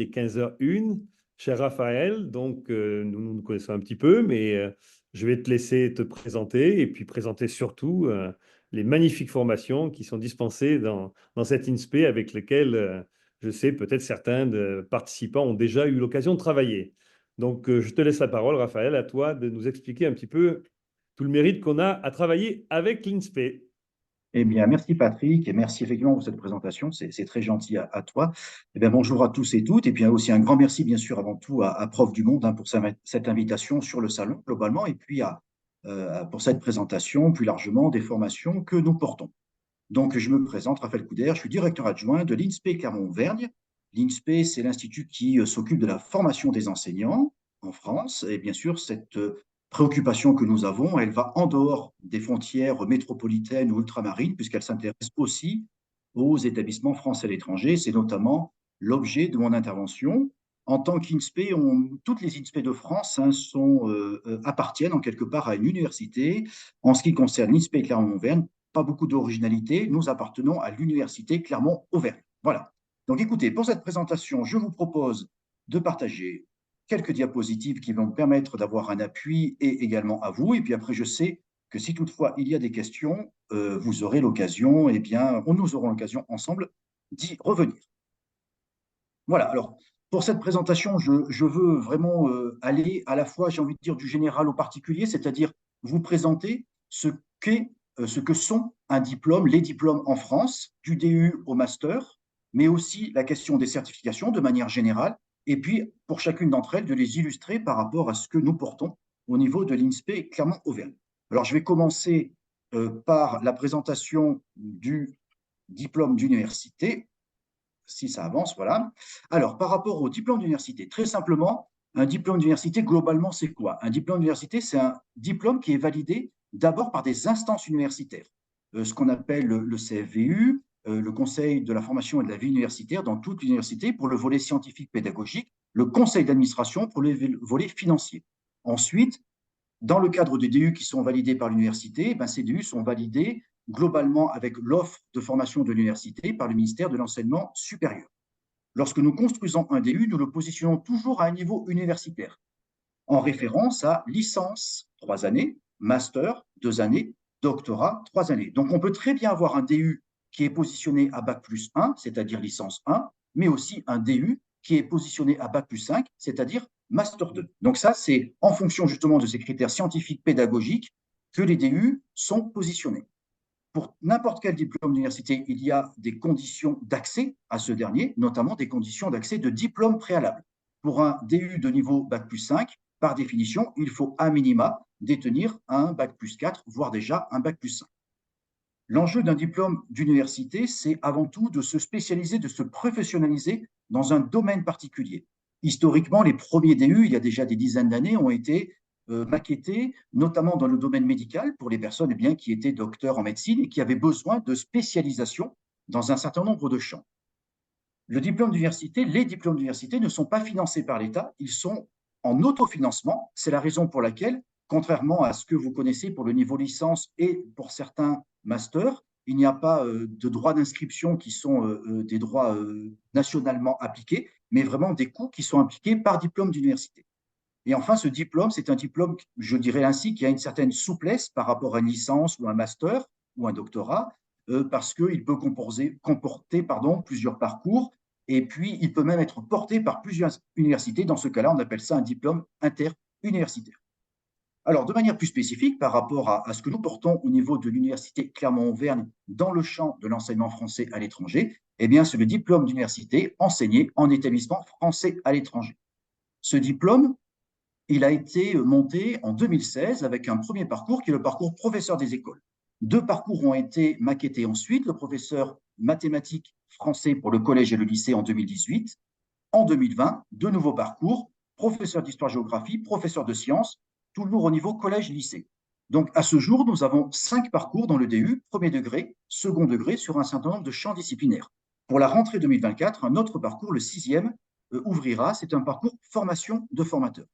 Il est 15h01. Cher Raphaël, donc nous nous connaissons un petit peu, mais je vais te laisser te présenter et puis présenter surtout les magnifiques formations qui sont dispensées dans cette INSPE avec lesquelles je sais peut-être certains de participants ont déjà eu l'occasion de travailler. Donc je te laisse la parole, Raphaël, à toi de nous expliquer un petit peu tout le mérite qu'on a à travailler avec l'INSPE. Eh bien, merci Patrick et merci effectivement pour cette présentation. C'est très gentil à toi. Eh bien, bonjour à tous et toutes. Et puis aussi un grand merci, bien sûr, avant tout à Prof du Monde pour cette invitation sur le salon globalement et puis pour cette présentation plus largement des formations que nous portons. Donc, je me présente, Raphaël Couder, je suis directeur adjoint de l'INSPE Clermont-Auvergne. L'INSPE, c'est l'institut qui s'occupe de la formation des enseignants en France. Et bien sûr, cette préoccupation que nous avons, elle va en dehors des frontières métropolitaines ou ultramarines, puisqu'elle s'intéresse aussi aux établissements français à l'étranger. C'est notamment l'objet de mon intervention. En tant qu'INSPE, toutes les INSPE de France appartiennent en quelque part à une université. En ce qui concerne l'INSPE Clermont-Auvergne, pas beaucoup d'originalité, nous appartenons à l'université Clermont-Auvergne. Voilà. Donc écoutez, pour cette présentation, je vous propose de partager quelques diapositives qui vont me permettre d'avoir un appui et également à vous. Et puis après, je sais que si toutefois il y a des questions, vous aurez l'occasion, eh bien, nous aurons l'occasion ensemble d'y revenir. Voilà, alors pour cette présentation, je veux vraiment aller à la fois, j'ai envie de dire, du général au particulier, c'est-à-dire vous présenter ce que sont un diplôme, les diplômes en France, du DU au master, mais aussi la question des certifications de manière générale, et puis pour chacune d'entre elles, de les illustrer par rapport à ce que nous portons au niveau de l'INSPE Clermont-Auvergne. Alors je vais commencer par la présentation du diplôme d'université si ça avance, voilà. Alors, par rapport au diplôme d'université, très simplement, un diplôme d'université, globalement, c'est quoi? Un diplôme d'université, c'est un diplôme qui est validé d'abord par des instances universitaires, ce qu'on appelle le CFVU, le Conseil de la formation et de la vie universitaire dans toute l'université pour le volet scientifique pédagogique, le Conseil d'administration pour le volet financier. Ensuite, dans le cadre des DU qui sont validés par l'université, ben ces DU sont validés globalement avec l'offre de formation de l'université par le ministère de l'Enseignement supérieur. Lorsque nous construisons un DU, nous le positionnons toujours à un niveau universitaire, en référence à licence, 3 années, master, 2 années, doctorat, 3 années. Donc on peut très bien avoir un DU qui est positionné à Bac plus 1, c'est-à-dire licence 1, mais aussi un DU qui est positionné à Bac plus 5, c'est-à-dire Master 2. Donc ça, c'est en fonction justement de ces critères scientifiques pédagogiques que les DU sont positionnés. Pour n'importe quel diplôme d'université, il y a des conditions d'accès à ce dernier, notamment des conditions d'accès de diplôme préalable. Pour un DU de niveau Bac plus 5, par définition, il faut à minima détenir un Bac plus 4, voire déjà un Bac plus 5. L'enjeu d'un diplôme d'université, c'est avant tout de se spécialiser, de se professionnaliser dans un domaine particulier. Historiquement, les premiers DU, il y a déjà des dizaines d'années, ont été maquettés, notamment dans le domaine médical, pour les personnes qui étaient docteurs en médecine et qui avaient besoin de spécialisation dans un certain nombre de champs. Le diplôme d'université, les diplômes d'université ne sont pas financés par l'État, ils sont en autofinancement. C'est la raison pour laquelle, contrairement à ce que vous connaissez pour le niveau licence et pour certains masters, il n'y a pas de droits d'inscription qui sont des droits nationalement appliqués, mais vraiment des coûts qui sont appliqués par diplôme d'université. Et enfin, ce diplôme, c'est un diplôme, je dirais ainsi, qui a une certaine souplesse par rapport à une licence ou un master ou un doctorat, parce qu'il peut comporter plusieurs parcours, et puis il peut même être porté par plusieurs universités. Dans ce cas-là, on appelle ça un diplôme interuniversitaire. Alors, de manière plus spécifique, par rapport à ce que nous portons au niveau de l'université Clermont-Auvergne dans le champ de l'enseignement français à l'étranger, eh bien, c'est le diplôme d'université enseigné en établissement français à l'étranger. Ce diplôme, il a été monté en 2016 avec un premier parcours qui est le parcours professeur des écoles. 2 parcours ont été maquettés ensuite, le professeur mathématiques français pour le collège et le lycée en 2018. En 2020, 2 nouveaux parcours, professeur d'histoire-géographie, professeur de sciences, toujours au niveau collège-lycée. Donc à ce jour, nous avons 5 parcours dans le DU, premier degré, second degré, sur un certain nombre de champs disciplinaires. Pour la rentrée 2024, un autre parcours, le 6e, ouvrira, c'est un parcours formation de formateurs.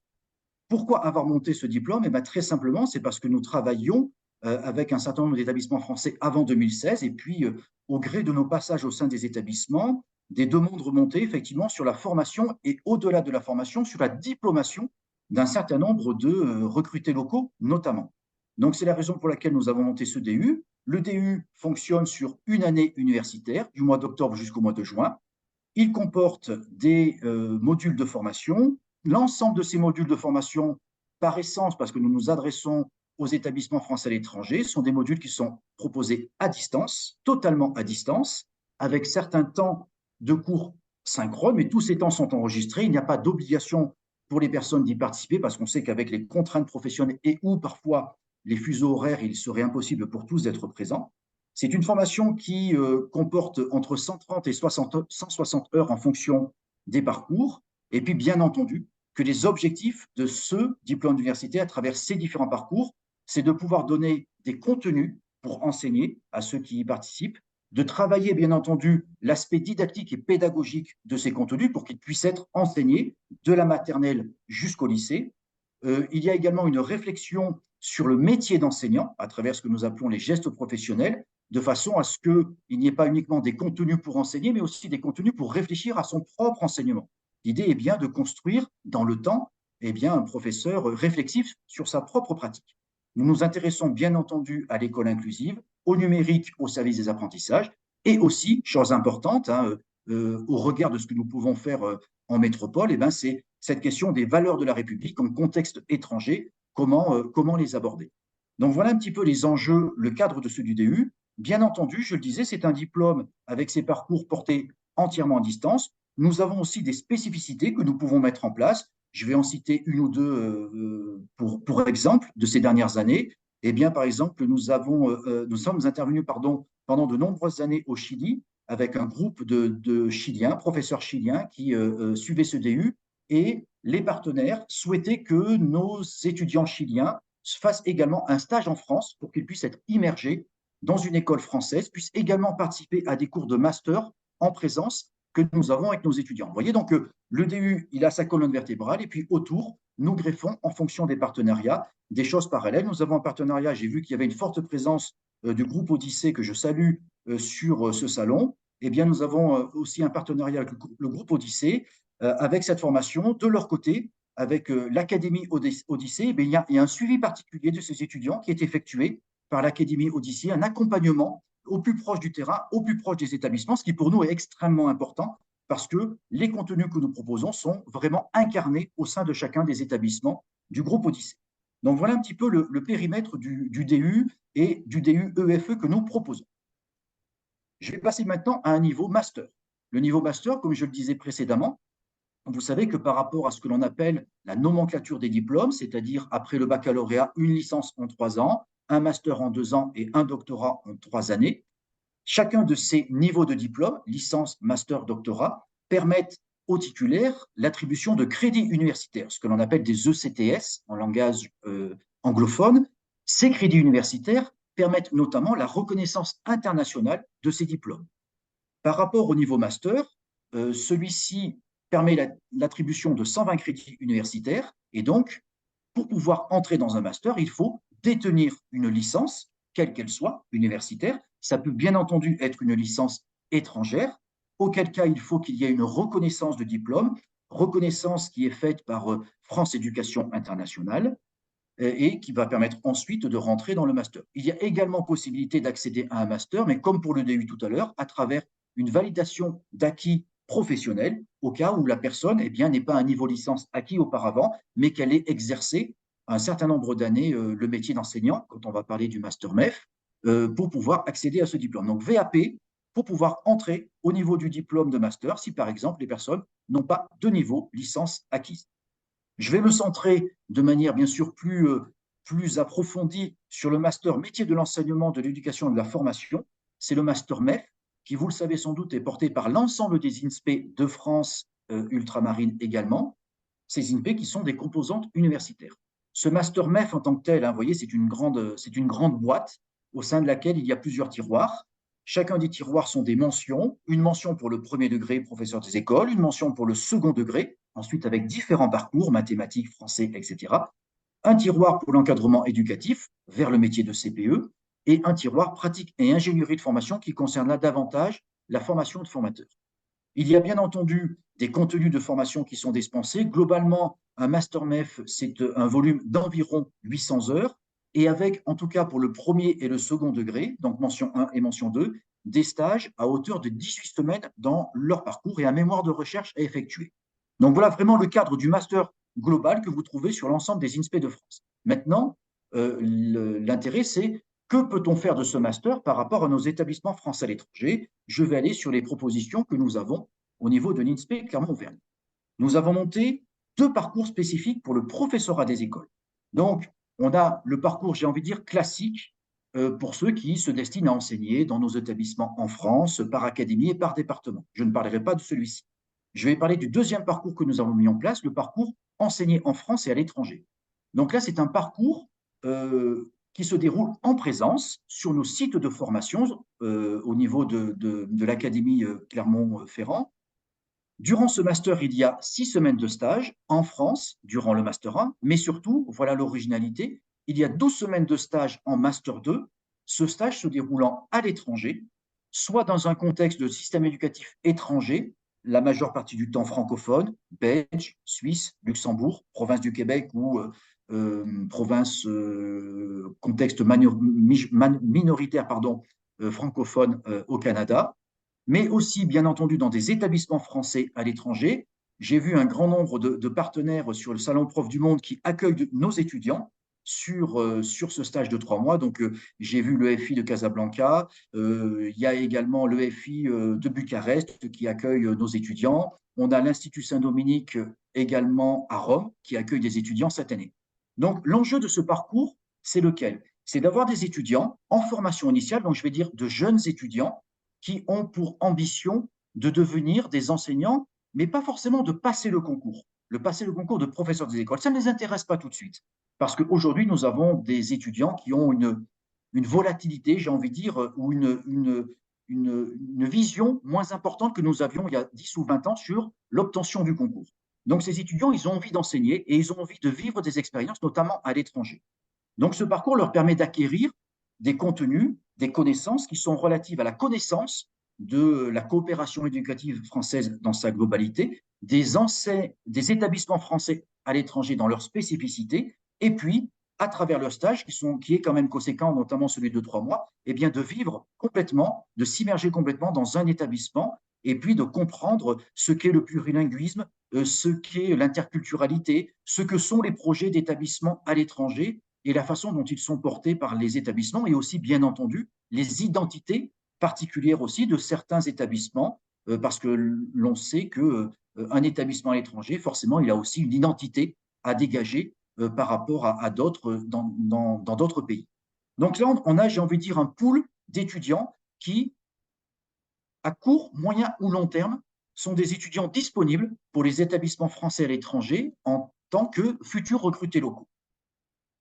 Pourquoi avoir monté ce diplôme? Eh bien, très simplement, c'est parce que nous travaillions avec un certain nombre d'établissements français avant 2016 et puis au gré de nos passages au sein des établissements, des demandes remontées effectivement sur la formation et au-delà de la formation, sur la diplomation d'un certain nombre de recrutés locaux notamment. Donc c'est la raison pour laquelle nous avons monté ce DU. Le DU fonctionne sur une année universitaire, du mois d'octobre jusqu'au mois de juin. Il comporte des modules de formation. L'ensemble de ces modules de formation, par essence, parce que nous nous adressons aux établissements français à l'étranger, sont des modules qui sont proposés à distance, totalement à distance, avec certains temps de cours synchrones, mais tous ces temps sont enregistrés. Il n'y a pas d'obligation pour les personnes d'y participer, parce qu'on sait qu'avec les contraintes professionnelles et ou parfois les fuseaux horaires, il serait impossible pour tous d'être présents. C'est une formation qui comporte entre 130 et 160 heures en fonction des parcours. Et puis, bien entendu, que les objectifs de ce diplôme d'université à travers ces différents parcours, c'est de pouvoir donner des contenus pour enseigner à ceux qui y participent, de travailler, bien entendu, l'aspect didactique et pédagogique de ces contenus pour qu'ils puissent être enseignés de la maternelle jusqu'au lycée. Il y a également une réflexion sur le métier d'enseignant à travers ce que nous appelons les gestes professionnels, de façon à ce qu'il n'y ait pas uniquement des contenus pour enseigner, mais aussi des contenus pour réfléchir à son propre enseignement. L'idée est bien de construire dans le temps un professeur réflexif sur sa propre pratique. Nous nous intéressons bien entendu à l'école inclusive, au numérique au service des apprentissages, et aussi, chose importante, au regard de ce que nous pouvons faire en métropole, c'est cette question des valeurs de la République en contexte étranger, comment les aborder. Donc voilà un petit peu les enjeux, le cadre de ce du DU. Bien entendu, je le disais, c'est un diplôme avec ses parcours portés entièrement à distance. Nous avons aussi des spécificités que nous pouvons mettre en place. Je vais en citer une ou deux pour exemple de ces dernières années. Eh bien, par exemple, nous sommes intervenus pendant de nombreuses années au Chili avec un groupe de Chiliens, professeurs chiliens qui suivaient ce DU, et les partenaires souhaitaient que nos étudiants chiliens fassent également un stage en France pour qu'ils puissent être immergés dans une école française, puissent également participer à des cours de master en présence que nous avons avec nos étudiants. Vous voyez, donc le DU, il a sa colonne vertébrale, et puis autour, nous greffons en fonction des partenariats des choses parallèles. Nous avons un partenariat, j'ai vu qu'il y avait une forte présence du groupe Odyssée que je salue sur ce salon. Eh bien, nous avons aussi un partenariat avec le groupe Odyssée avec cette formation. De leur côté, avec l'Académie Odyssée, il y a un suivi particulier de ces étudiants qui est effectué par l'Académie Odyssée, un accompagnement au plus proche du terrain, au plus proche des établissements, ce qui pour nous est extrêmement important parce que les contenus que nous proposons sont vraiment incarnés au sein de chacun des établissements du groupe Odyssée. Donc voilà un petit peu le périmètre du DU et du DU EFE que nous proposons. Je vais passer maintenant à un niveau master. Le niveau master, comme je le disais précédemment, vous savez que par rapport à ce que l'on appelle la nomenclature des diplômes, c'est-à-dire après le baccalauréat, une licence en 3 ans, un master en 2 ans et un doctorat en 3 années, chacun de ces niveaux de diplôme, licence, master, doctorat, permettent aux titulaires l'attribution de crédits universitaires, ce que l'on appelle des ECTS en langage anglophone. Ces crédits universitaires permettent notamment la reconnaissance internationale de ces diplômes. Par rapport au niveau master, celui-ci permet l'attribution de 120 crédits universitaires, et donc, pour pouvoir entrer dans un master, il faut détenir une licence, quelle qu'elle soit, universitaire. Ça peut bien entendu être une licence étrangère, auquel cas il faut qu'il y ait une reconnaissance de diplôme, reconnaissance qui est faite par France Éducation Internationale, et qui va permettre ensuite de rentrer dans le master. Il y a également possibilité d'accéder à un master, mais comme pour le DU tout à l'heure, à travers une validation d'acquis professionnel, au cas où la personne n'est pas à un niveau licence acquis auparavant, mais qu'elle ait exercé un certain nombre d'années le métier d'enseignant, quand on va parler du master MEF, pour pouvoir accéder à ce diplôme. Donc VAP, pour pouvoir entrer au niveau du diplôme de master, si par exemple les personnes n'ont pas de niveau licence acquise. Je vais me centrer de manière bien sûr plus approfondie sur le master métier de l'enseignement, de l'éducation et de la formation. C'est le master MEF, qui, vous le savez sans doute, est porté par l'ensemble des INSPE de France ultramarine également. Ces INSPE qui sont des composantes universitaires. Ce master MEF en tant que tel, vous voyez, c'est une grande boîte au sein de laquelle il y a plusieurs tiroirs. Chacun des tiroirs sont des mentions, une mention pour le premier degré, professeur des écoles, une mention pour le second degré, ensuite avec différents parcours, mathématiques, français, etc. Un tiroir pour l'encadrement éducatif vers le métier de CPE et un tiroir pratique et ingénierie de formation qui concerne là davantage la formation de formateurs. Il y a bien entendu des contenus de formation qui sont dispensés. Globalement, un Master MEF, c'est un volume d'environ 800 heures, et avec, en tout cas pour le premier et le second degré, donc mention 1 et mention 2, des stages à hauteur de 18 semaines dans leur parcours et un mémoire de recherche à effectuer. Donc voilà vraiment le cadre du master global que vous trouvez sur l'ensemble des INSPE de France. Maintenant, l'intérêt, c'est que peut-on faire de ce master par rapport à nos établissements français à l'étranger? Je vais aller sur les propositions que nous avons au niveau de l'INSPE Clermont-Auvergne. Nous avons monté 2 parcours spécifiques pour le professorat des écoles. Donc, on a le parcours, j'ai envie de dire, classique pour ceux qui se destinent à enseigner dans nos établissements en France, par académie et par département. Je ne parlerai pas de celui-ci. Je vais parler du deuxième parcours que nous avons mis en place, le parcours enseigner en France et à l'étranger. Donc là, c'est un parcours qui se déroule en présence sur nos sites de formation au niveau de l'Académie Clermont-Ferrand. Durant ce master, il y a 6 semaines de stage en France, durant le master 1, mais surtout, voilà l'originalité, il y a 12 semaines de stage en master 2, ce stage se déroulant à l'étranger, soit dans un contexte de système éducatif étranger, la majeure partie du temps francophone, belge, suisse, Luxembourg, province du Québec ou province, contexte minoritaire francophone au Canada, mais aussi, bien entendu, dans des établissements français à l'étranger. J'ai vu un grand nombre de partenaires sur le Salon Prof du Monde qui accueillent nos étudiants sur ce stage de 3 mois. Donc, j'ai vu le FI de Casablanca, il y a également le FI de Bucarest qui accueille nos étudiants. On a l'Institut Saint-Dominique également à Rome qui accueille des étudiants cette année. Donc, l'enjeu de ce parcours, c'est lequel? C'est d'avoir des étudiants en formation initiale, donc je vais dire de jeunes étudiants qui ont pour ambition de devenir des enseignants, mais pas forcément de passer le concours. Passer le concours de professeur des écoles, ça ne les intéresse pas tout de suite. Parce qu'aujourd'hui, nous avons des étudiants qui ont une volatilité, j'ai envie de dire, ou une vision moins importante que nous avions il y a 10 ou 20 ans sur l'obtention du concours. Donc, ces étudiants, ils ont envie d'enseigner et ils ont envie de vivre des expériences, notamment à l'étranger. Donc, ce parcours leur permet d'acquérir des contenus, des connaissances qui sont relatives à la connaissance de la coopération éducative française dans sa globalité, des établissements français à l'étranger dans leur spécificité, et puis, à travers leur stage, qui est quand même conséquent, notamment celui de 3 mois, eh bien de vivre complètement, de s'immerger complètement dans un établissement, et puis de comprendre ce qu'est le plurilinguisme, ce qu'est l'interculturalité, ce que sont les projets d'établissement à l'étranger, et la façon dont ils sont portés par les établissements et aussi, bien entendu, les identités particulières aussi de certains établissements, parce que l'on sait qu'un établissement à l'étranger, forcément, il a aussi une identité à dégager par rapport à d'autres dans d'autres pays. Donc là, on a, j'ai envie de dire, un pool d'étudiants qui, à court, moyen ou long terme, sont des étudiants disponibles pour les établissements français à l'étranger en tant que futurs recrutés locaux.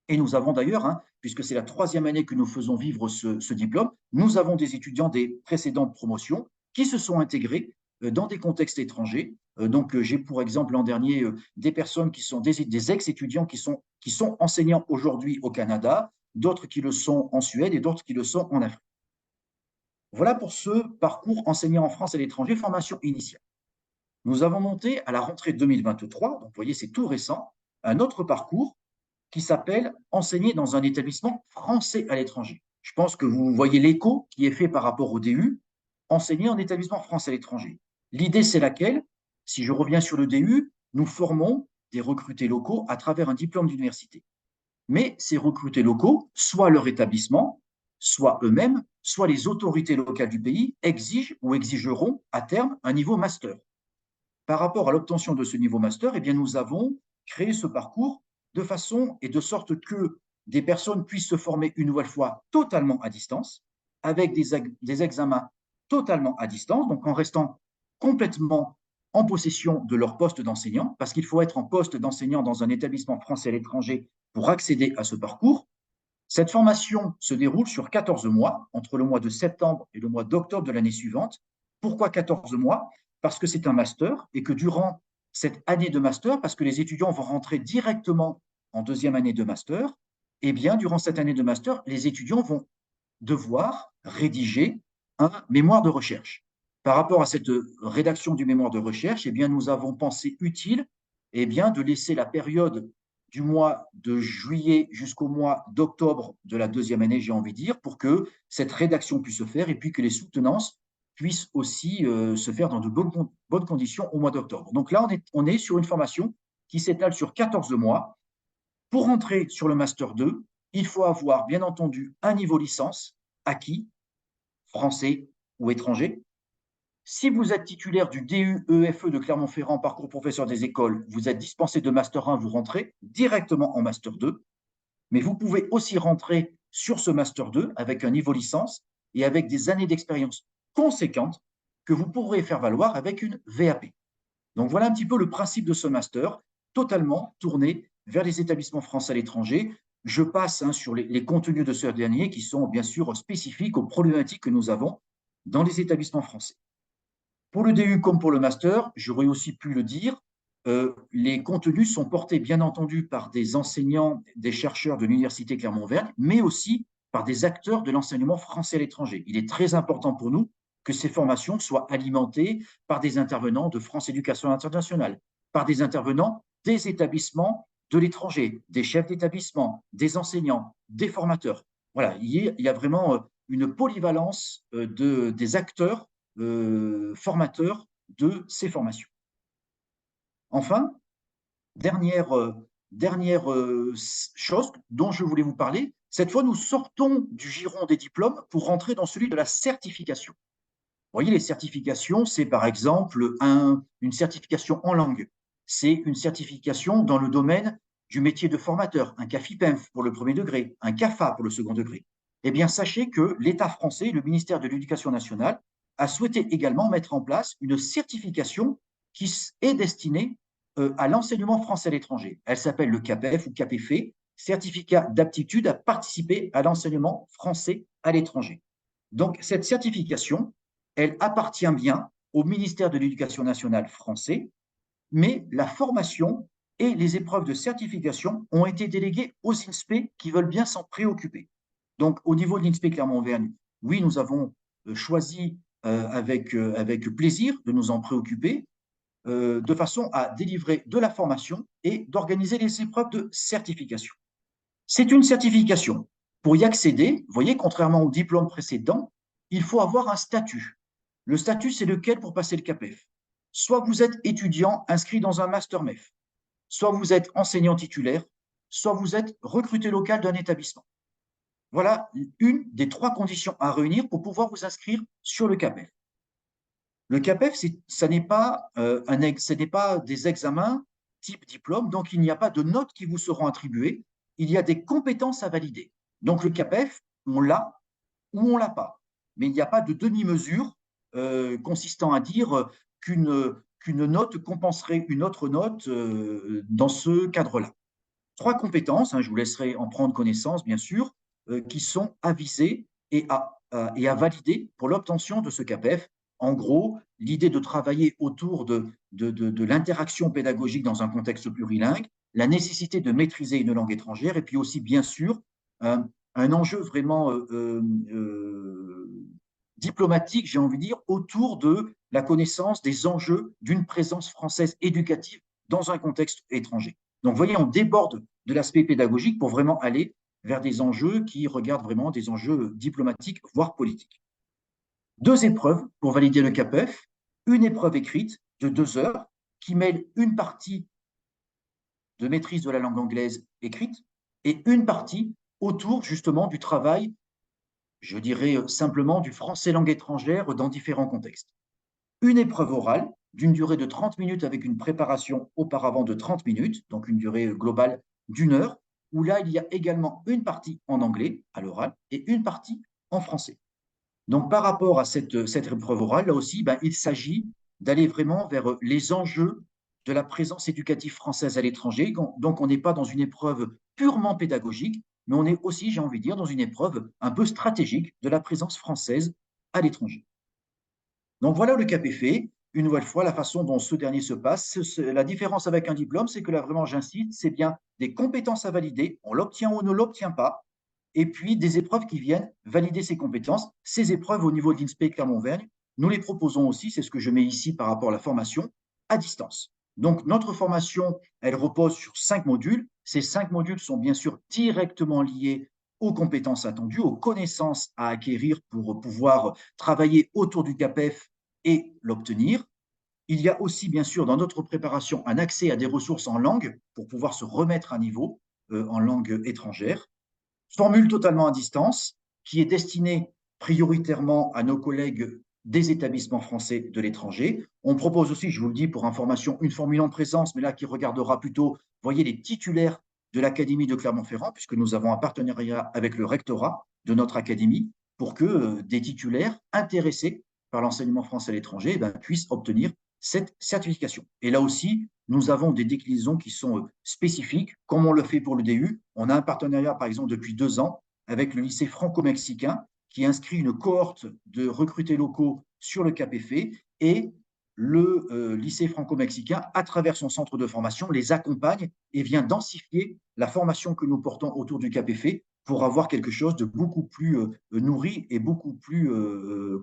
Et nous avons d'ailleurs, puisque c'est la 3e année que nous faisons vivre ce diplôme, nous avons des étudiants des précédentes promotions qui se sont intégrés dans des contextes étrangers. Donc, j'ai pour exemple l'an dernier des personnes qui sont des ex-étudiants qui sont enseignants aujourd'hui au Canada, d'autres qui le sont en Suède et d'autres qui le sont en Afrique. Voilà pour ce parcours enseignant en France et à l'étranger, formation initiale. Nous avons monté à la rentrée 2023, donc vous voyez, c'est tout récent, un autre parcours qui s'appelle Enseigner dans un établissement français à l'étranger. Je pense que vous voyez l'écho qui est fait par rapport au DU, Enseigner en établissement français à l'étranger. L'idée, c'est laquelle? Si je reviens sur le DU, nous formons des recrutés locaux à travers un diplôme d'université. Mais ces recrutés locaux, soit leur établissement, soit eux-mêmes, soit les autorités locales du pays exigent ou exigeront à terme un niveau master. Par rapport à l'obtention de ce niveau master, eh bien, nous avons créé ce parcours de façon et de sorte que des personnes puissent se former une nouvelle fois totalement à distance, avec des examens totalement à distance, donc en restant complètement en possession de leur poste d'enseignant, parce qu'il faut être en poste d'enseignant dans un établissement français à l'étranger pour accéder à ce parcours. Cette formation se déroule sur 14 mois, entre le mois de septembre et le mois d'octobre de l'année suivante. Pourquoi 14 mois? Parce que c'est un master et que durant cette année de master, parce que les étudiants vont rentrer directement en 2e année de master, eh bien, durant cette année de master, les étudiants vont devoir rédiger un mémoire de recherche. Par rapport à cette rédaction du mémoire de recherche, eh bien, nous avons pensé utile de laisser la période du mois de juillet jusqu'au mois d'octobre de la deuxième année, j'ai envie de dire, pour que cette rédaction puisse se faire et puis que les soutenances puissent aussi se faire dans de bonnes conditions au mois d'octobre. Donc là, on est sur une formation qui s'étale sur 14 mois. Pour entrer sur le Master 2, il faut avoir, bien entendu, un niveau licence acquis, français ou étranger. Si vous êtes titulaire du DU-EFE de Clermont-Ferrand, parcours professeur des écoles, vous êtes dispensé de Master 1, vous rentrez directement en Master 2. Mais vous pouvez aussi rentrer sur ce Master 2 avec un niveau licence et avec des années d'expérience conséquentes que vous pourrez faire valoir avec une VAP. Donc voilà un petit peu le principe de ce Master, totalement tourné vers les établissements français à l'étranger. Je passe sur les contenus de ce dernier qui sont bien sûr spécifiques aux problématiques que nous avons dans les établissements français. Pour le DU comme pour le master, j'aurais aussi pu le dire, les contenus sont portés bien entendu par des enseignants, des chercheurs de l'Université Clermont-Auvergne, mais aussi par des acteurs de l'enseignement français à l'étranger. Il est très important pour nous que ces formations soient alimentées par des intervenants de France Éducation Internationale, par des intervenants des établissements de l'étranger, des chefs d'établissement, des enseignants, des formateurs. Voilà, il y a vraiment une polyvalence des acteurs formateurs de ces formations. Enfin, dernière chose dont je voulais vous parler, cette fois nous sortons du giron des diplômes pour rentrer dans celui de la certification. Vous voyez, les certifications, c'est par exemple une certification en langue, c'est une certification dans le domaine du métier de formateur, un CAFIPEMF pour le premier degré, un CAFA pour le second degré. Eh bien, sachez que l'État français, le ministère de l'Éducation nationale, a souhaité également mettre en place une certification qui est destinée à l'enseignement français à l'étranger. Elle s'appelle le CAPEF ou CAPEFE, certificat d'aptitude à participer à l'enseignement français à l'étranger. Donc, cette certification, elle appartient bien au ministère de l'Éducation nationale français, mais la formation et les épreuves de certification ont été déléguées aux INSPE qui veulent bien s'en préoccuper. Donc, au niveau de l'INSPE Clermont-Auvergne, oui, nous avons choisi avec plaisir de nous en préoccuper, de façon à délivrer de la formation et d'organiser les épreuves de certification. C'est une certification. Pour y accéder, vous voyez, contrairement au diplôme précédent, il faut avoir un statut. Le statut, c'est lequel pour passer le CAPEF? Soit vous êtes étudiant inscrit dans un master MEF, soit vous êtes enseignant titulaire, soit vous êtes recruté local d'un établissement. Voilà une des trois conditions à réunir pour pouvoir vous inscrire sur le CAPEF. Le CAPEF, ce n'est pas des examens type diplôme, donc il n'y a pas de notes qui vous seront attribuées, il y a des compétences à valider. Donc le CAPEF, on l'a ou on ne l'a pas. Mais il n'y a pas de demi-mesure consistant à dire qu'une note compenserait une autre note dans ce cadre-là. Trois compétences, je vous laisserai en prendre connaissance, bien sûr, qui sont avisées et à valider pour l'obtention de ce CAPEF. En gros, l'idée de travailler autour de l'interaction pédagogique dans un contexte plurilingue, la nécessité de maîtriser une langue étrangère, et puis aussi, bien sûr, un enjeu vraiment diplomatique, j'ai envie de dire, autour de la connaissance des enjeux d'une présence française éducative dans un contexte étranger. Donc, vous voyez, on déborde de l'aspect pédagogique pour vraiment aller vers des enjeux qui regardent vraiment des enjeux diplomatiques, voire politiques. Deux épreuves pour valider le CAPEF, une épreuve écrite de 2 heures qui mêle une partie de maîtrise de la langue anglaise écrite et une partie autour justement du travail, je dirais simplement du français langue étrangère dans différents contextes. Une épreuve orale d'une durée de 30 minutes avec une préparation auparavant de 30 minutes, donc une durée globale d'1 heure, où là, il y a également une partie en anglais à l'oral et une partie en français. Donc, par rapport à cette épreuve orale, là aussi, il s'agit d'aller vraiment vers les enjeux de la présence éducative française à l'étranger. Donc, on n'est pas dans une épreuve purement pédagogique, mais on est aussi, j'ai envie de dire, dans une épreuve un peu stratégique de la présence française à l'étranger. Donc, voilà le CAPEF. Une nouvelle fois, la façon dont ce dernier se passe. La différence avec un diplôme, c'est que là, vraiment, j'insiste, c'est bien des compétences à valider. On l'obtient ou on ne l'obtient pas. Et puis, des épreuves qui viennent valider ces compétences. Ces épreuves au niveau de l'INSPE Clermont-Auvergne nous les proposons aussi, c'est ce que je mets ici par rapport à la formation, à distance. Donc, notre formation, elle repose sur 5 modules. Ces 5 modules sont bien sûr directement liés aux compétences attendues, aux connaissances à acquérir pour pouvoir travailler autour du CAPEF et l'obtenir. Il y a aussi, bien sûr, dans notre préparation, un accès à des ressources en langue pour pouvoir se remettre à niveau en langue étrangère. Formule totalement à distance qui est destinée prioritairement à nos collègues des établissements français de l'étranger. On propose aussi, je vous le dis pour information, une formule en présence, mais là qui regardera plutôt, voyez, les titulaires de l'Académie de Clermont-Ferrand, puisque nous avons un partenariat avec le rectorat de notre académie, pour que des titulaires intéressés par l'enseignement français à l'étranger puissent obtenir cette certification. Et là aussi, nous avons des déclinaisons qui sont spécifiques, comme on le fait pour le DU. On a un partenariat, par exemple, depuis 2 ans avec le lycée franco-mexicain qui inscrit une cohorte de recrutés locaux sur le CAPEF et le lycée franco-mexicain, à travers son centre de formation, les accompagne et vient densifier la formation que nous portons autour du CAPEF pour avoir quelque chose de beaucoup plus nourri et beaucoup plus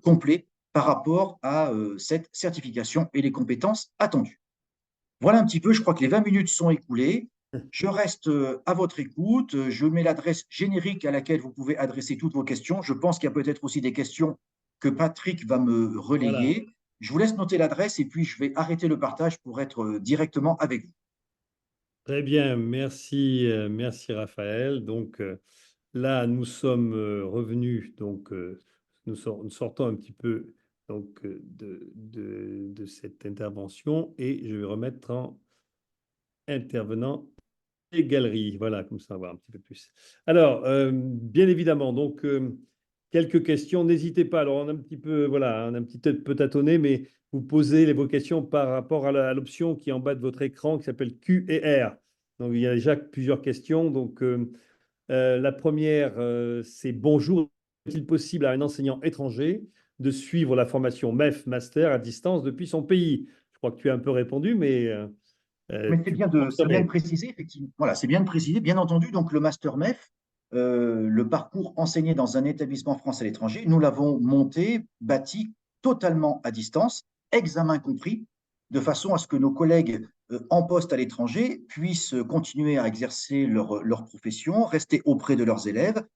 complet par rapport à cette certification et les compétences attendues. Voilà un petit peu, je crois que les 20 minutes sont écoulées. Je reste à votre écoute. Je mets l'adresse générique à laquelle vous pouvez adresser toutes vos questions. Je pense qu'il y a peut-être aussi des questions que Patrick va me Voilà. relayer. Je vous laisse noter l'adresse et puis je vais arrêter le partage pour être directement avec vous. Très bien, merci, merci Raphaël. Donc là, nous sommes revenus, donc nous sortons un petit peu donc, de cette intervention et je vais remettre en intervenant et galeries. Voilà, comme ça on va voir un petit peu plus. Alors, bien évidemment, donc quelques questions. N'hésitez pas. Alors, on a un petit peu, voilà, on a un petit peu tâtonné, mais vous posez vos questions par rapport à l'option qui est en bas de votre écran qui s'appelle Q et R. Donc, il y a déjà plusieurs questions. Donc, la première, c'est bonjour. Est-il possible à un enseignant étranger de suivre la formation MEF Master à distance depuis son pays? Je crois que tu as un peu répondu, mais Mais tu peux c'est bien de confirmer. préciser, effectivement. Voilà, c'est bien de préciser, bien entendu. Donc, le Master MEF, le parcours enseigné dans un établissement français à l'étranger, nous l'avons monté, bâti totalement à distance, examen compris, de façon à ce que nos collègues en poste à l'étranger puissent continuer à exercer leur profession, rester auprès de leurs élèves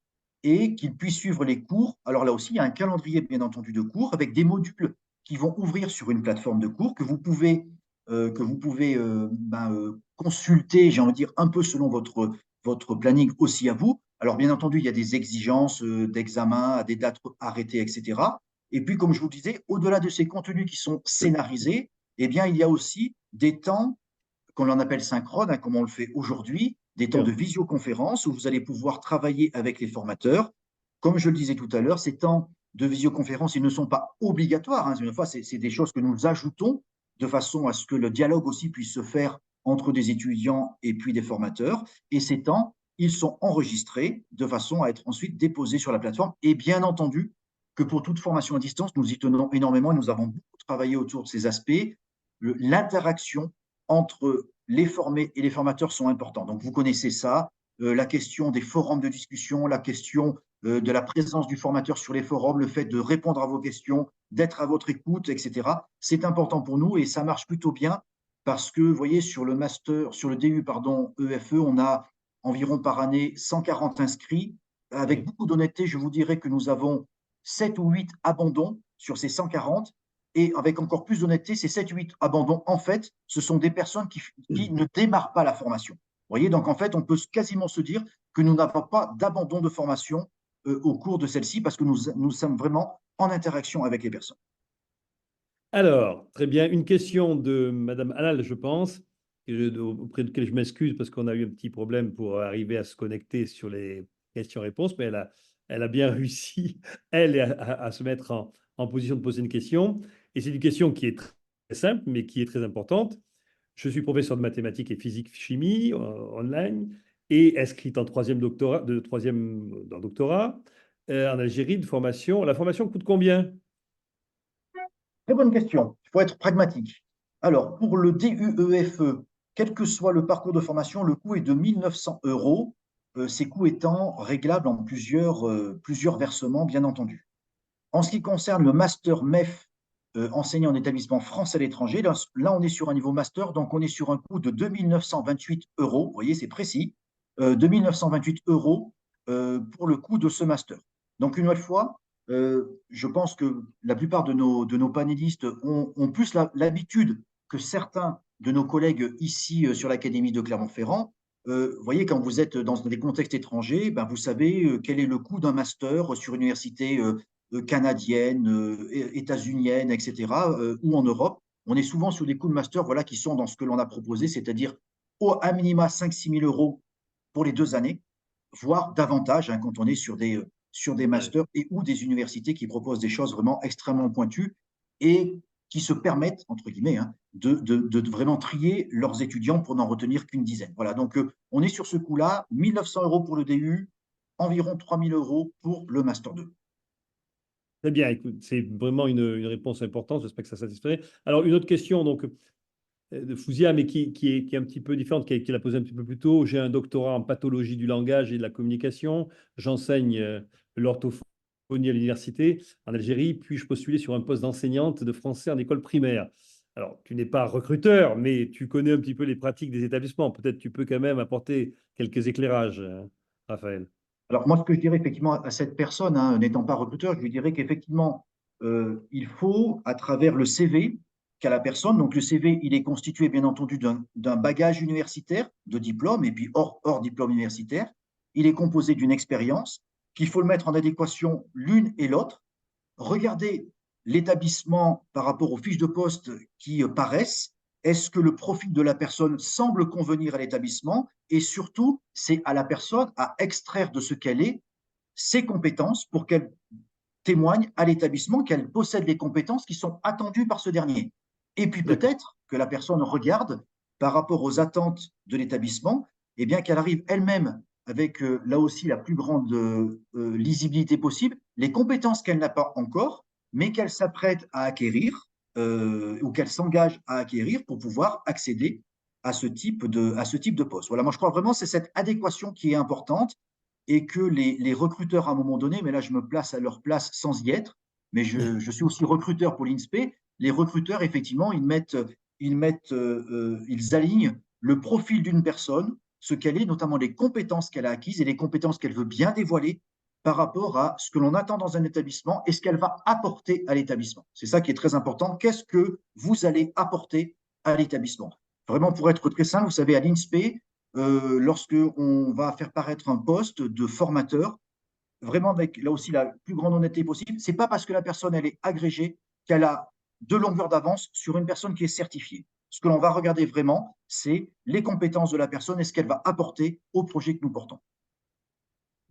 et qu'ils puissent suivre les cours. Alors là aussi, il y a un calendrier, bien entendu, de cours avec des modules qui vont ouvrir sur une plateforme de cours que vous pouvez consulter, j'ai envie de dire, un peu selon votre planning aussi à vous. Alors, bien entendu, il y a des exigences d'examen à des dates arrêtées, etc. Et puis, comme je vous le disais, au-delà de ces contenus qui sont scénarisés, eh bien, il y a aussi des temps qu'on en appelle synchrone, hein, comme on le fait aujourd'hui, des temps de visioconférence où vous allez pouvoir travailler avec les formateurs. Comme je le disais tout à l'heure, ces temps de visioconférence, ils ne sont pas obligatoires. Hein. Une fois, c'est des choses que nous ajoutons de façon à ce que le dialogue aussi puisse se faire entre des étudiants et puis des formateurs. Et ces temps, ils sont enregistrés de façon à être ensuite déposés sur la plateforme. Et bien entendu, que pour toute formation à distance, nous y tenons énormément et nous avons beaucoup travaillé autour de ces aspects. L'interaction entre les formés et les formateurs sont importants. Donc, vous connaissez ça, la question des forums de discussion, la question de la présence du formateur sur les forums, le fait de répondre à vos questions, d'être à votre écoute, etc. C'est important pour nous et ça marche plutôt bien parce que, vous voyez, sur le master, sur le DU, pardon, EFE, on a environ par année 140 inscrits. Avec Oui. beaucoup d'honnêteté, je vous dirais que nous avons 7 ou 8 abandons sur ces 140. Et avec encore plus d'honnêteté, ces 7-8 abandons, en fait, ce sont des personnes qui ne démarrent pas la formation. Vous voyez, donc en fait, on peut quasiment se dire que nous n'avons pas d'abandon de formation au cours de celle-ci parce que nous sommes vraiment en interaction avec les personnes. Alors, très bien. Une question de Madame Halal, je pense, auprès de laquelle je m'excuse parce qu'on a eu un petit problème pour arriver à se connecter sur les questions-réponses, mais elle a bien réussi, elle, à se mettre en position de poser une question. Et c'est une question qui est très simple, mais qui est très importante. Je suis professeur de mathématiques et physique-chimie online et inscrite en troisième doctorat, dans doctorat en Algérie de formation. La formation coûte combien? Très bonne question. Il faut être pragmatique. Alors, pour le DUEFE, quel que soit le parcours de formation, le coût est de 1 900 euros, ces coûts étant réglables en plusieurs versements, bien entendu. En ce qui concerne le master MEF, enseigner en établissement français à l'étranger. Là, on est sur un niveau master, donc on est sur un coût de 2 928 euros. Vous voyez, c'est précis. 2 928 euros pour le coût de ce master. Donc, une nouvelle fois, je pense que la plupart de nos panélistes ont plus l'habitude que certains de nos collègues ici sur l'Académie de Clermont-Ferrand. Vous voyez, quand vous êtes dans des contextes étrangers, ben, vous savez quel est le coût d'un master sur une université canadienne, états-unienne, etc., ou en Europe. On est souvent sur des coûts de master voilà, qui sont dans ce que l'on a proposé, c'est-à-dire à minima 5-6 000 euros pour les 2 années, voire davantage hein, quand on est sur des Ouais. masters et ou des universités qui proposent des choses vraiment extrêmement pointues et qui se permettent, entre guillemets, hein, de vraiment trier leurs étudiants pour n'en retenir qu'une dizaine. Voilà, donc on est sur ce coût-là, 1 900 euros pour le DU, environ 3 000 euros pour le Master 2. Très bien, écoute, c'est vraiment une réponse importante. J'espère que ça satisferait. Alors, une autre question donc, de Fouzia, mais qui est un petit peu différente, qui a posé un petit peu plus tôt. J'ai un doctorat en pathologie du langage et de la communication. J'enseigne l'orthophonie à l'université en Algérie. Puis-je postuler sur un poste d'enseignante de français en école primaire? Alors, tu n'es pas recruteur, mais tu connais un petit peu les pratiques des établissements. Peut-être tu peux quand même apporter quelques éclairages, Raphaël. Alors, moi, ce que je dirais effectivement à cette personne, hein, n'étant pas recruteur, je lui dirais qu'effectivement, il faut, à travers le CV qu'a la personne, donc le CV, il est constitué bien entendu d'un bagage universitaire, de diplôme, et puis hors diplôme universitaire. Il est composé d'une expérience qu'il faut le mettre en adéquation l'une et l'autre. Regardez l'établissement par rapport aux fiches de poste qui paraissent. Est-ce que le profil de la personne semble convenir à l'établissement? Et surtout, c'est à la personne à extraire de ce qu'elle est ses compétences pour qu'elle témoigne à l'établissement qu'elle possède les compétences qui sont attendues par ce dernier. Et puis D'accord. peut-être que la personne regarde par rapport aux attentes de l'établissement, et bien qu'elle arrive elle-même avec là aussi la plus grande lisibilité possible, les compétences qu'elle n'a pas encore, mais qu'elle s'apprête à acquérir ou qu'elle s'engage à acquérir pour pouvoir accéder à ce type de poste. Voilà, moi je crois vraiment que c'est cette adéquation qui est importante et que les recruteurs à un moment donné, mais là je me place à leur place sans y être, mais je suis aussi recruteur pour l'INSPE, les recruteurs, effectivement, ils alignent le profil d'une personne, ce qu'elle est, notamment les compétences qu'elle a acquises et les compétences qu'elle veut bien dévoiler par rapport à ce que l'on attend dans un établissement et ce qu'elle va apporter à l'établissement. C'est ça qui est très important. Qu'est-ce que vous allez apporter à l'établissement? Vraiment, pour être très simple, vous savez, à l'INSPE, lorsque on va faire paraître un poste de formateur, vraiment avec là aussi la plus grande honnêteté possible, c'est pas parce que la personne elle est agrégée qu'elle a de longueur d'avance sur une personne qui est certifiée. Ce que l'on va regarder vraiment, c'est les compétences de la personne et ce qu'elle va apporter au projet que nous portons.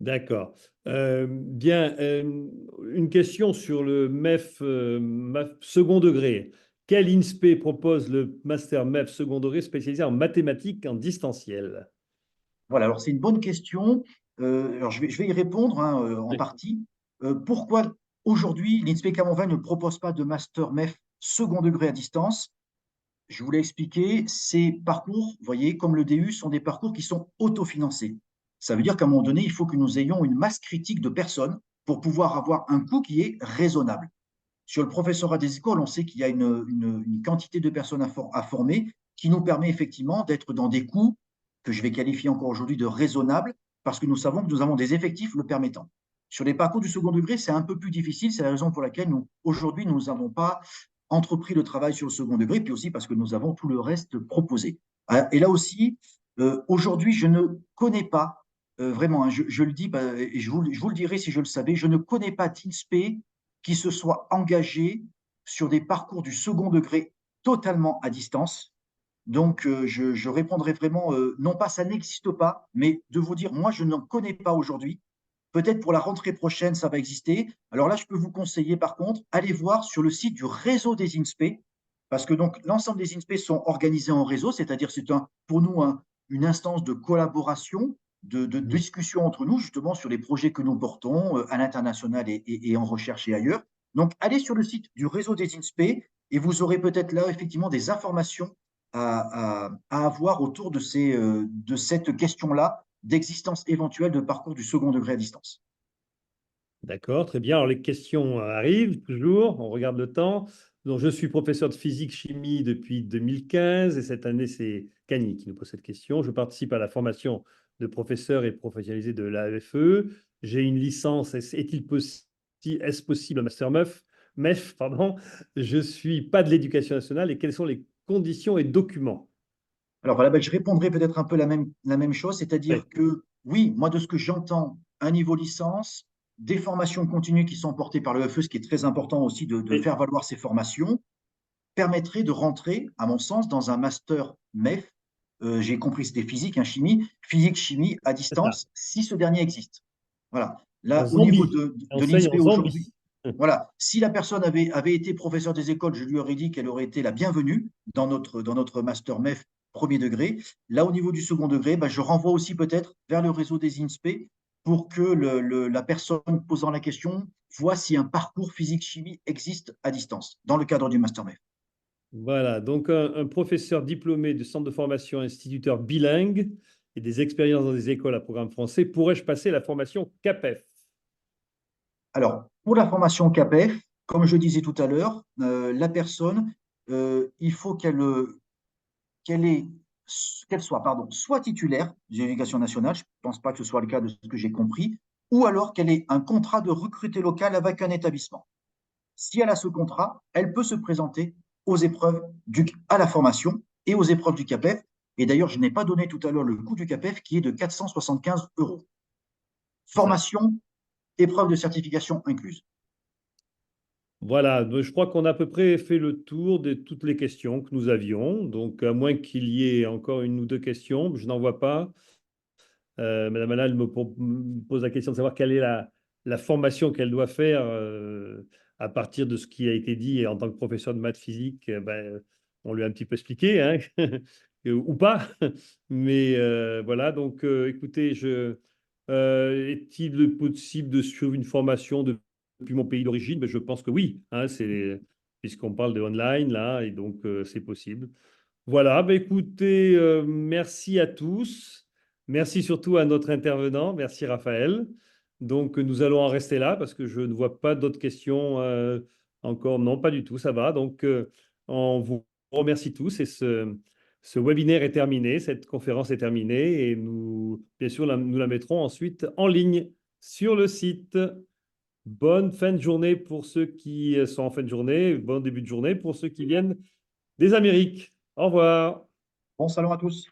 D'accord. Bien, une question sur le MEF, second degré. Quel INSPE propose le master MEF second degré spécialisé en mathématiques en distanciel? Voilà, alors c'est une bonne question. Alors je vais y répondre hein, en Oui. partie. Pourquoi aujourd'hui l'INSPE Clermont-Ferrand ne propose pas de master MEF second degré à distance? Je vous l'ai expliqué, ces parcours, vous voyez, comme le DU, sont des parcours qui sont autofinancés. Ça veut dire qu'à un moment donné, il faut que nous ayons une masse critique de personnes pour pouvoir avoir un coût qui est raisonnable. Sur le professorat des écoles, on sait qu'il y a une quantité de personnes à former qui nous permet effectivement d'être dans des coûts que je vais qualifier encore aujourd'hui de raisonnables parce que nous savons que nous avons des effectifs le permettant. Sur les parcours du second degré, c'est un peu plus difficile. C'est la raison pour laquelle aujourd'hui, nous n'avons pas entrepris le travail sur le second degré, puis aussi parce que nous avons tout le reste proposé. Et là aussi, aujourd'hui, je ne connais pas, vraiment, hein, je le dis, et je vous le dirai si je le savais, je ne connais pas d'INSPE qui se soit engagé sur des parcours du second degré totalement à distance. Donc, je répondrai vraiment, non pas ça n'existe pas, mais de vous dire, moi, je n'en connais pas aujourd'hui. Peut-être pour la rentrée prochaine, ça va exister. Alors là, je peux vous conseiller, par contre, allez voir sur le site du réseau des INSPE, parce que donc l'ensemble des INSPE sont organisés en réseau, c'est-à-dire c'est pour nous une instance de collaboration, de Mhm. discussion entre nous, justement, sur les projets que nous portons à l'international et en recherche et ailleurs. Donc, allez sur le site du réseau des INSPE et vous aurez peut-être là, effectivement, des informations à avoir autour de cette question-là d'existence éventuelle de parcours du second degré à distance. D'accord, très bien. Alors, les questions arrivent toujours. On regarde le temps. Donc, je suis professeur de physique-chimie depuis 2015 et cette année, c'est Cagny qui nous pose cette question. Je participe à la formation de professeur et professionnalisé de l'AFE. J'ai une licence, est-ce possible, un master MEF, pardon. Je suis pas de l'éducation nationale et quelles sont les conditions et documents? Alors voilà, ben, je répondrai peut-être un peu la même chose, c'est-à-dire Oui, que oui, moi de ce que j'entends, un niveau licence, des formations continues qui sont portées par le FE, ce qui est très important aussi de oui, faire valoir ces formations, permettrait de rentrer, à mon sens, dans un master MEF. J'ai compris, c'était physique, hein, chimie, physique-chimie à c'est ça. distance, si ce dernier existe. Voilà. En Là, au niveau Zambie. de Enseigne l'INSPE en aujourd'hui, Zambie. voilà, si la personne avait été professeur des écoles, je lui aurais dit qu'elle aurait été la bienvenue dans notre master MEF premier degré. Là, au niveau du second degré, ben, je renvoie aussi peut-être vers le réseau des INSPE pour que la personne posant la question voit si un parcours physique-chimie existe à distance dans le cadre du master MEF. Voilà, donc un professeur diplômé du centre de formation instituteur bilingue et des expériences dans des écoles à programme français, pourrais-je passer la formation CAPEF? Alors, pour la formation CAPEF, comme je disais tout à l'heure, la personne, il faut qu'elle ait- qu'elle soit, pardon, soit titulaire de l'éducation nationale, je ne pense pas que ce soit le cas de ce que j'ai compris, ou alors qu'elle ait un contrat de recruté local avec un établissement. Si elle a ce contrat, elle peut se présenter aux épreuves à la formation et aux épreuves du CAPEF. Et d'ailleurs, je n'ai pas donné tout à l'heure le coût du CAPEF qui est de 475 euros. C'est ça. Formation, épreuve de certification incluse. Voilà, donc je crois qu'on a à peu près fait le tour de toutes les questions que nous avions. Donc, à moins qu'il y ait encore une ou deux questions, je n'en vois pas. Madame Anna, elle me pose la question de savoir quelle est la formation qu'elle doit faire à partir de ce qui a été dit. Et en tant que professeur de maths physique, ben, on lui a un petit peu expliqué, hein, ou pas. Mais voilà, donc écoutez, est-il possible de suivre une formation depuis mon pays d'origine? Ben, je pense que oui, hein, puisqu'on parle de online là, et donc c'est possible. Voilà, bah écoutez, merci à tous. Merci surtout à notre intervenant. Merci Raphaël. Donc, nous allons en rester là parce que je ne vois pas d'autres questions encore. Non, pas du tout, ça va. Donc, on vous remercie tous et ce webinaire est terminé, cette conférence est terminée et nous, bien sûr, nous la mettrons ensuite en ligne sur le site. Bonne fin de journée pour ceux qui sont en fin de journée, bon début de journée pour ceux qui viennent des Amériques. Au revoir. Bon salon à tous.